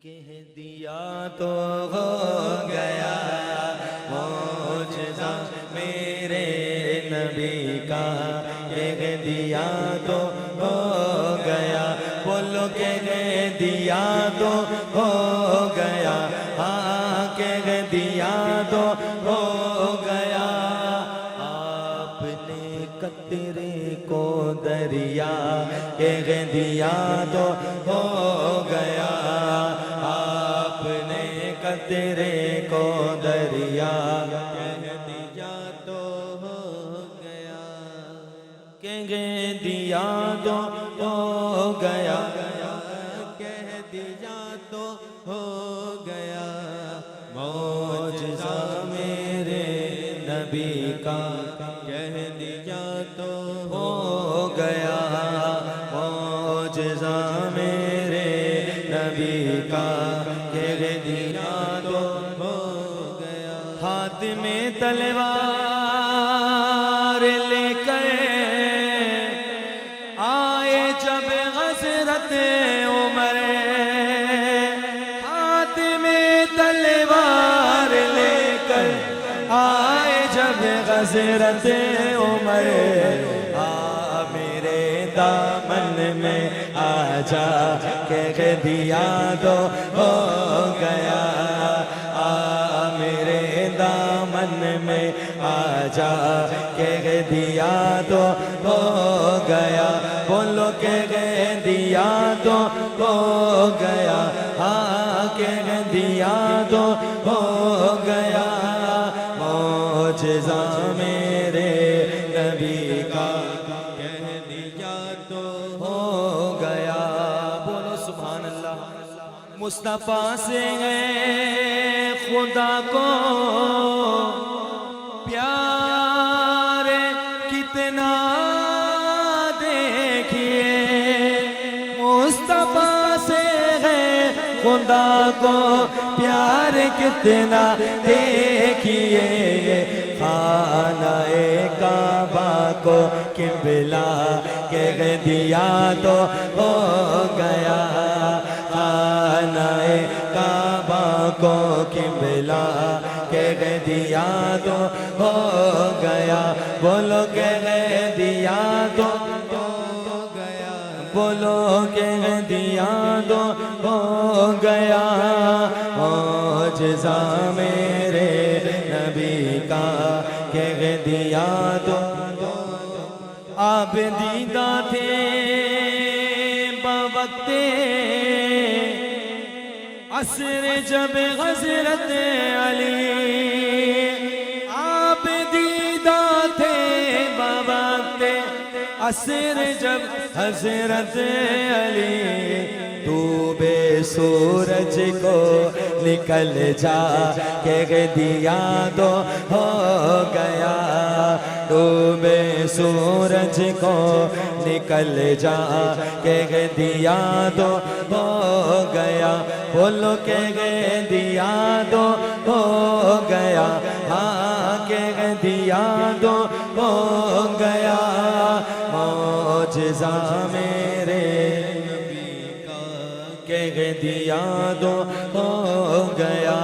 کہہ دیا تو ہو گیا معجزہ میرے نبی کا، کہہ دیا تو ہو گیا، بولو کہہ دیا تو ہو گیا، ہاں کہہ دیا تو ہو گیا۔ آپ نے قطرے کو دریا کہہ دیا تو ہو گیا، آپ نے قطرے کو دریا کہہ دیا تو ہو گیا، کہہ دیا تو ہو گیا، کہہ دیا تو ہو گیا۔ معجزہ میرے نبی کا، کہہ دیا تو ہو گیا، معجزہ میرے نبی کا، کہہ دیا تو ہو گیا۔ ہاتھ میں تلوار لے کر آئے جب حضرت عمر، ہاتھ میں تلوار لے کر آئے جب حضرت عمر، آ میرے دامن میں آ جا کہہ دیا تو ہو گیا، آ میرے دامن میں آ جا کہہ دیا تو ہو گیا، بولو کہہ دیا تو ہو گیا، ہاں کہہ دیا تو ہو گیا۔ معجزہ میرے نبی کا، کہہ دیا تو ہو گیا، بولو سبحان اللہ۔ مصطفیٰ سے ہے خدا کو پیار کتنا دیکھیے، مصطفیٰ سے ہے خدا کو پیار کتنا دیکھیے، خانہ کعبہ کو قبلہ کہہ دیا تو ہو گیا، خانہ کعبہ کو قبلہ کہہ دیا تو ہو گیا، بولو کہہ دیا تو ہو گیا، بولو کہہ دیا تو ہو گیا۔ معجزہ میرے نبی کا، کہہ دیا تو آپ دیدہ تھے بوقت عصر جب حضرت علی، آپ دیدہ تھے بوقت عصر جب حضرت علی، ڈوبے سورج کو نکل جا کہہ دیا تو ہو گیا، ڈوبے سورج کو نکل جا کہہ دیا تو ہو گیا، بولو کہہ دیا تو ہو گیا، ہاں کہہ دیا تو ہو گیا۔ معجزہ میرے نبی کا، کہہ دیا تو ہو گیا۔